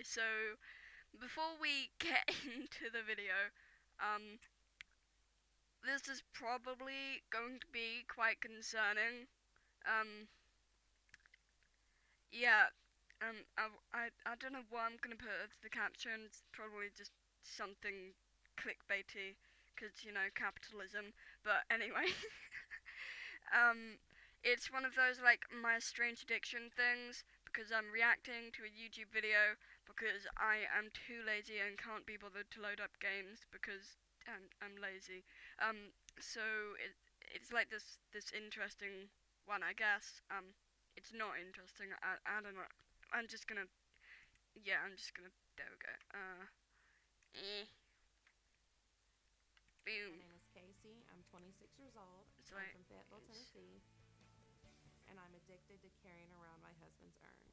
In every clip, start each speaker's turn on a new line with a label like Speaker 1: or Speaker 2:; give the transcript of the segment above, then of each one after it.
Speaker 1: Okay, so before we get into the video, this is probably going to be quite concerning. Um, yeah, I don't know what I'm gonna put as the caption. It's probably just something clickbaity, cause capitalism. But anyway, it's one of those like my strange addiction things because I'm reacting to a YouTube video because I am too lazy and can't be bothered to load up games because I'm lazy. So it's like this interesting one, I guess. It's not interesting. I don't know. I'm just gonna I'm just gonna there we go. Eh,
Speaker 2: My
Speaker 1: boom.
Speaker 2: name is Casey. I'm 26 years old.
Speaker 1: It's
Speaker 2: I'm
Speaker 1: like
Speaker 2: from Fayetteville,
Speaker 1: it's
Speaker 2: Tennessee, and I'm addicted to carrying around my husband's urn.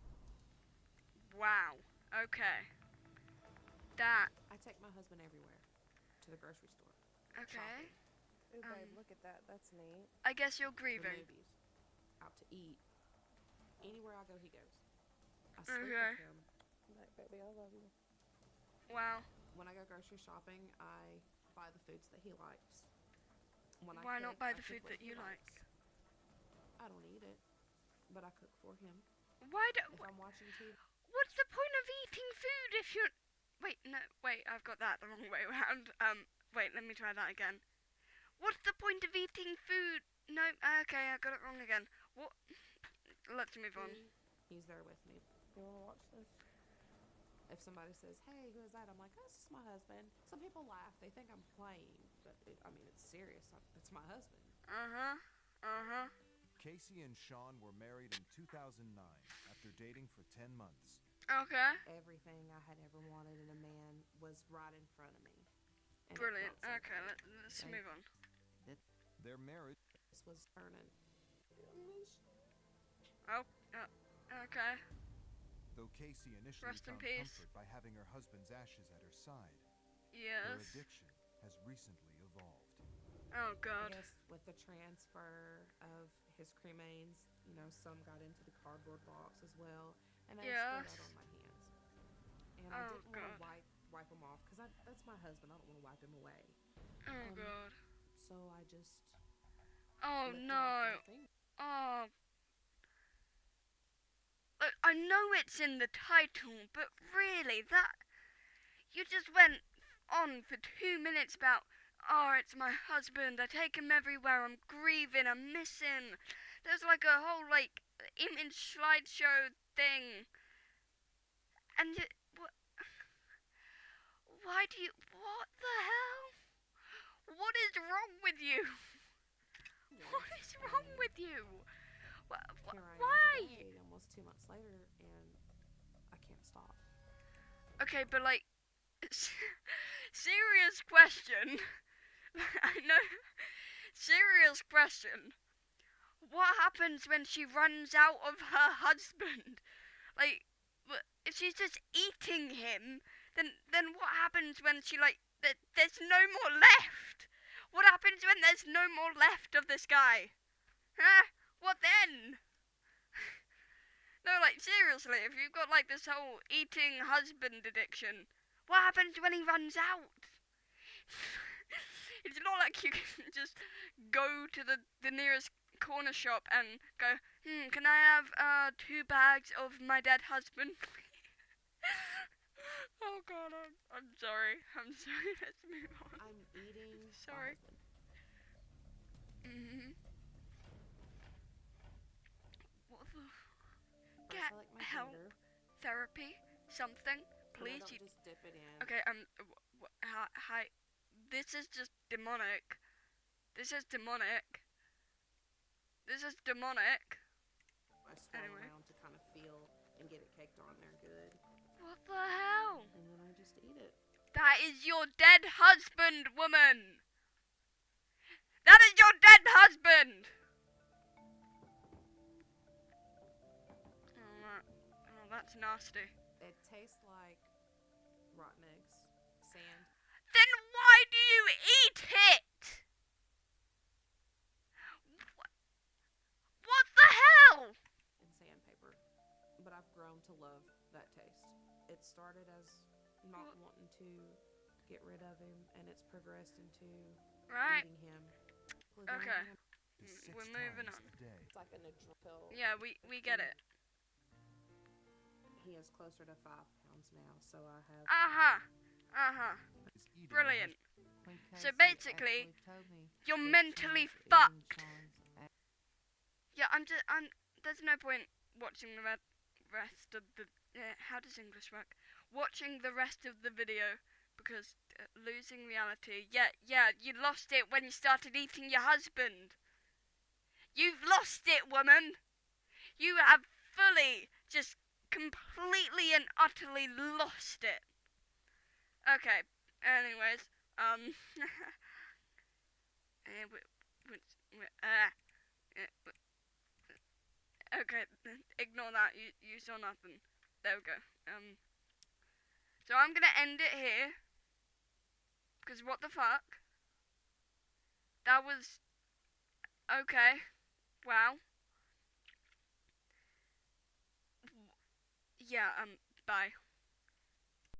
Speaker 1: wow. Okay. That
Speaker 2: I take my husband everywhere, to the grocery store,
Speaker 1: okay.
Speaker 2: shopping,
Speaker 3: Ooh, babe,
Speaker 1: Um,
Speaker 3: look at that. That's neat.
Speaker 1: I guess you're
Speaker 2: the
Speaker 1: grieving.
Speaker 2: movies, out to eat. Anywhere I go, he goes. I sleep with
Speaker 1: Okay.
Speaker 2: him.
Speaker 3: Like, baby, I love you.
Speaker 1: Wow.
Speaker 2: When I go grocery shopping, I buy the foods that he likes. When I
Speaker 1: Why not
Speaker 2: cook,
Speaker 1: buy
Speaker 2: I
Speaker 1: the
Speaker 2: cook
Speaker 1: food
Speaker 2: what
Speaker 1: that
Speaker 2: he
Speaker 1: you
Speaker 2: likes.
Speaker 1: like?
Speaker 2: I don't eat it, but I cook for him.
Speaker 1: Why do?
Speaker 2: If I'm watching TV,
Speaker 1: What's the point of eating food if you're? Wait, no. Wait, I've got that the wrong way around. Wait. Let me try that again. What's the point of eating food? No. Okay, I got it wrong again. What? Let's move on.
Speaker 2: he's there with me.
Speaker 3: You want to watch this?
Speaker 2: If somebody says, "Hey, who is that?" I'm like, "Oh, it's just my husband." Some people laugh; they think I'm playing, but it's serious. It's my husband.
Speaker 1: Uh huh. Uh huh.
Speaker 4: Casey and Sean were married in 2009 after dating for 10 months.
Speaker 1: Okay.
Speaker 2: Everything I had ever wanted in a man was right in front of me, and it
Speaker 1: Brilliant.
Speaker 2: felt so
Speaker 1: Okay,
Speaker 2: good.
Speaker 1: let's
Speaker 2: Right?
Speaker 1: move on.
Speaker 4: Their marriage
Speaker 2: This was turning.
Speaker 1: Oh. Okay.
Speaker 4: Though Casey initially
Speaker 1: Rest in
Speaker 4: found
Speaker 1: peace.
Speaker 4: comfort by having her husband's ashes at her side, their
Speaker 1: Yes.
Speaker 4: addiction has recently evolved.
Speaker 1: Oh
Speaker 2: I
Speaker 1: God.
Speaker 2: guess with the transfer of his cremains, some got into the cardboard box as well, and they spread
Speaker 1: Yes.
Speaker 2: out on my hands. And I
Speaker 1: Oh
Speaker 2: didn't want to
Speaker 1: God.
Speaker 2: wipe them off because that's my husband. I don't want to wipe him away.
Speaker 1: Oh
Speaker 2: Um,
Speaker 1: God.
Speaker 2: so I just
Speaker 1: Oh
Speaker 2: licked it off
Speaker 1: no.
Speaker 2: my finger.
Speaker 1: Oh. Look, I know it's in the title, but really, that you just went on for 2 minutes about. Oh, it's my husband. I take him everywhere. I'm grieving. I'm missing. There's like a whole like image slideshow thing, and what? Why do you? What the hell? What is wrong with you?
Speaker 2: Yes,
Speaker 1: What is wrong
Speaker 2: and
Speaker 1: with you?
Speaker 2: here I am
Speaker 1: Why?
Speaker 2: today, almost 2 months later, and I can't stop.
Speaker 1: Okay, but like, serious question. I know. Serious question. What happens when she runs out of her husband? Like, if she's just eating him, then what happens when she like there's no more left? What happens when there's no more left of this guy? Huh? What then? No, like seriously, if you've got like this whole eating husband addiction, what happens when he runs out? It's not like you can just go to the nearest corner shop and go, can I have 2 bags of my dead husband? Oh God, I'm sorry. I'm sorry. Let's move on.
Speaker 2: I'm eating my
Speaker 1: Sorry.
Speaker 2: husband.
Speaker 1: Mhm. What the?
Speaker 2: First,
Speaker 1: Get
Speaker 2: I lick my
Speaker 1: help.
Speaker 2: finger,
Speaker 1: Therapy. Something.
Speaker 2: and I
Speaker 1: Please.
Speaker 2: don't just dip it in.
Speaker 1: Okay. Hi. This is just demonic. This is demonic. This is demonic.
Speaker 2: I swirl
Speaker 1: Anyway.
Speaker 2: around to kind of feel and get it caked on there good,
Speaker 1: What the hell?
Speaker 2: and then I just eat it.
Speaker 1: That is your dead husband, woman. That is your dead husband. Oh, that's nasty.
Speaker 2: It tastes like rotten eggs, sand,
Speaker 1: Then why do you eat it? What the hell?
Speaker 2: and sandpaper. But I've grown to love that taste. it started as not wanting to get rid of him, and it's progressed into
Speaker 1: Right.
Speaker 2: eating him.
Speaker 1: Okay.
Speaker 4: to 6
Speaker 1: We're moving
Speaker 4: times
Speaker 1: on.
Speaker 4: a day.
Speaker 3: It's like an adrenal pill.
Speaker 1: Yeah, we get it.
Speaker 2: He is closer to 5 pounds now, so I have.
Speaker 4: Is eating
Speaker 1: Brilliant.
Speaker 5: When
Speaker 1: So
Speaker 5: Casey
Speaker 1: basically,
Speaker 5: actually told me
Speaker 1: you're
Speaker 5: that she
Speaker 1: mentally
Speaker 5: was eating
Speaker 1: fucked.
Speaker 5: Sean's
Speaker 1: Yeah, there's no point watching the rest of the. How does English work? Watching the rest of the video because losing reality. Yeah, you lost it when you started eating your husband. You've lost it, woman. You have fully, just completely and utterly lost it. Okay. Anyways, okay, ignore that. You saw nothing. There we go. So I'm gonna end it here. Because what the fuck? That was okay. Wow. Yeah. Bye.